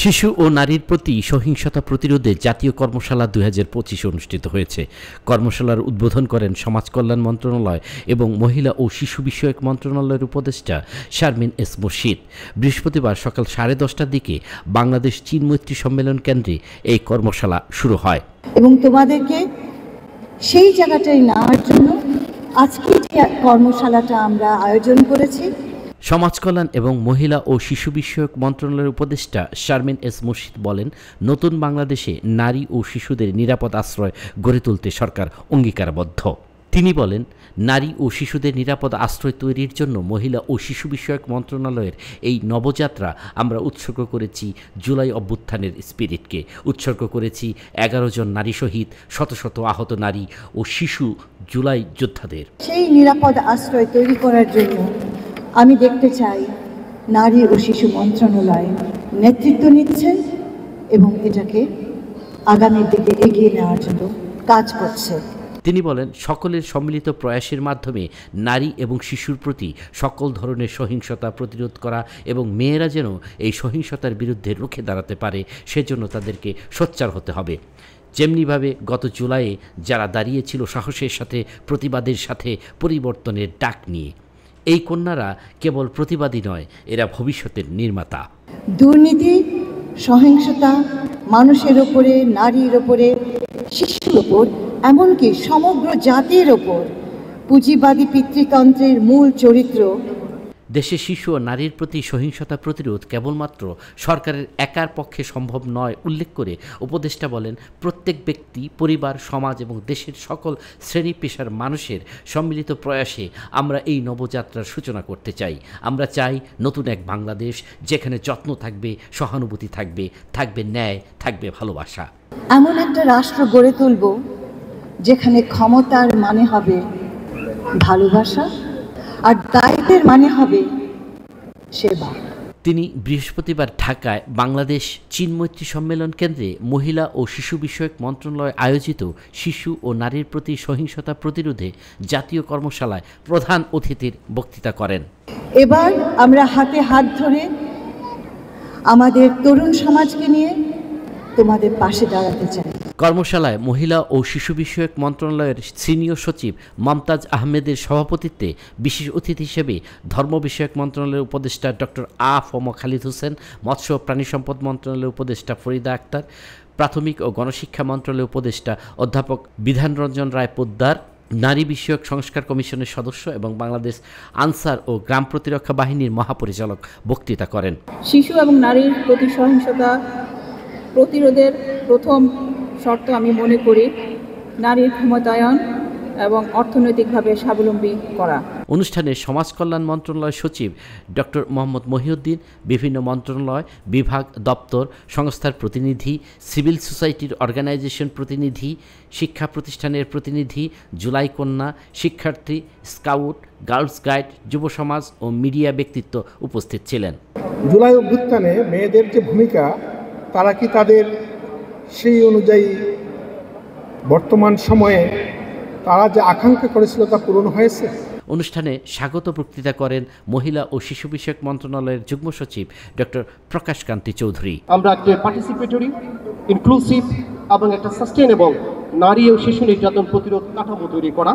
শিশু ও নারীর প্রতি সহিংসতা প্রতিরোধে জাতীয় কর্মশালা 2025 অনুষ্ঠিত হয়েছে। কর্মশালার উদ্বোধন করেন সমাজ কল্যাণ মন্ত্রণালয় এবং মহিলা ও শিশু বিষয়ক মন্ত্রণালয়ের উপদেষ্টা শারমিন এস মুর্শিদ। বৃহস্পতিবার সকাল 10:30টার দিকে বাংলাদেশ চীন মৈত্রী সম্মেলন কেন্দ্রে এই কর্মশালা শুরু হয় এবং তোমাদেরকে সেই জায়গাটায় নেওয়ার জন্য আজকে যে কর্মশালাটা আমরা আয়োজন করেছি। সমাজ কল্যাণ এবং মহিলা ও শিশু বিষয়ক মন্ত্রণালয়ের উপদেষ্টা শারমিন এস মুর্শিদ বলেন, নতুন বাংলাদেশে নারী ও শিশুদের নিরাপদ আশ্রয় গড়ে তুলতে সরকার অঙ্গীকারবদ্ধ। তিনি বলেন, নারী ও শিশুদের নিরাপদ আশ্রয় তৈরির জন্য মহিলা ও শিশু বিষয়ক মন্ত্রণালয়ের এই নবযাত্রা আমরা উৎসর্গ করেছি জুলাই অভ্যুত্থানের স্পিরিটকে, উৎসর্গ করেছি 11 জন নারী শহীদ, শত শত আহত নারী ও শিশু জুলাই যোদ্ধাদের। সেই নিরাপদ আশ্রয় তৈরি করার জন্য আমি দেখতে চাই নারী ও শিশু মন্ত্রণালয় নেতৃত্ব নিচ্ছে এবং এটাকে আগামীর দিকে এগিয়ে নেওয়ার জন্য কাজ করছে। তিনি বলেন, সকলের সম্মিলিত প্রয়াসের মাধ্যমে নারী এবং শিশুর প্রতি সকল ধরনের সহিংসতা প্রতিরোধ করা এবং মেয়েরা যেন এই সহিংসতার বিরুদ্ধে রুখে দাঁড়াতে পারে সেজন্য তাদেরকে সোচ্চার হতে হবে। যেমনিভাবে গত জুলাইয়ে যারা দাঁড়িয়েছিল সাহসের সাথে, প্রতিবাদের সাথে, পরিবর্তনের ডাক নিয়ে, এই কন্যারা কেবল প্রতিবাদী নয়, এরা ভবিষ্যতের নির্মাতা। দুর্নীতি, সহিংসতা মানুষের ওপরে, নারীর ওপরে, শিশুর ওপর, এমনকি সমগ্র জাতির ওপর পুঁজিবাদী পিতৃতন্ত্রের মূল চরিত্র। দেশে শিশু ও নারীর প্রতি সহিংসতা প্রতিরোধ কেবলমাত্র সরকারের একার পক্ষে সম্ভব নয় উল্লেখ করে উপদেষ্টা বলেন, প্রত্যেক ব্যক্তি, পরিবার, সমাজ এবং দেশের সকল শ্রেণী পেশার মানুষের সম্মিলিত প্রয়াসে আমরা এই নবযাত্রার সূচনা করতে চাই। আমরা চাই নতুন এক বাংলাদেশ, যেখানে যত্ন থাকবে, সহানুভূতি থাকবে, থাকবে ন্যায়, থাকবে ভালোবাসা। এমন একটা রাষ্ট্র গড়ে তুলব যেখানে ক্ষমতার মানে হবে ভালোবাসা আর দায়িত্বের মানে হবে সেবা। তিনি বৃহস্পতিবার ঢাকায় বাংলাদেশ চীন মৈত্রী সম্মেলন কেন্দ্রে মহিলা ও শিশু বিষয়ক মন্ত্রণালয় আয়োজিত শিশু ও নারীর প্রতি সহিংসতা প্রতিরোধে জাতীয় কর্মশালায় প্রধান অতিথির বক্তৃতা করেন। এবার আমরা হাতে হাত ধরে আমাদের তরুণ সমাজকে নিয়ে তোমাদের পাশে দাঁড়াতে চাই। কর্মশালায় মহিলা ও শিশু বিষয়ক মন্ত্রণালয়ের সিনিয়র সচিব মমতাজ আহমেদের সভাপতিত্বে বিশেষ অতিথি হিসেবে ধর্ম বিষয়ক মন্ত্রণালয়ের উপদেষ্টা ডক্টর আ.ফ.ম. খালিদ হোসেন, মৎস্য ও প্রাণী সম্পদ মন্ত্রণালয়ের উপদেষ্টা ফরিদা আক্তার, প্রাথমিক ও গণশিক্ষা মন্ত্রণালয়ের উপদেষ্টা অধ্যাপক বিধানরঞ্জন রায় পোদ্দার, নারী বিষয়ক সংস্কার কমিশনের সদস্য এবং বাংলাদেশ আনসার ও গ্রাম প্রতিরক্ষা বাহিনীর মহাপরিচালক বক্তৃতা করেন। শিশু এবং নারীর প্রতি সহিংসতা প্রতিরোধের প্রথম শর্ত আমি মনে করি নারীর ক্ষমতায়ন এবং অর্থনৈতিকভাবে স্বাবলম্বী করা। অনুষ্ঠানে সমাজ কল্যাণ মন্ত্রণালয় সচিব ডক্টর মোহাম্মদ মহিউদ্দিন, বিভিন্ন মন্ত্রণালয়, বিভাগ, দপ্তর, সংস্থার প্রতিনিধি, সিভিল সোসাইটির অর্গানাইজেশন প্রতিনিধি, শিক্ষা প্রতিষ্ঠানের প্রতিনিধি, জুলাই কন্যা, শিক্ষার্থী, স্কাউট, গার্লস গাইড, যুব সমাজ ও মিডিয়া ব্যক্তিত্ব উপস্থিত ছিলেন। জুলাই অভ্যুত্থানে মেয়েদের যে ভূমিকা, তারা কি তাদের সেই অনুযায়ী বর্তমান সময়ে তারা যে আকাঙ্ক্ষা করেছিল তা পূরণ হয়েছে? অনুষ্ঠানে স্বাগত বক্তৃতা করেন মহিলা ও শিশু বিষয়ক মন্ত্রণালয়ের যুগ্ম সচিব ডক্টর প্রকাশ কান্তি চৌধুরী। আমরা একটা পার্টিসিপেটরি, ইনক্লুসিভ এবং একটা সাস্টেনেবল নারী ও শিশু নির্যাতন প্রতিরোধ কাঠামো তৈরি করা।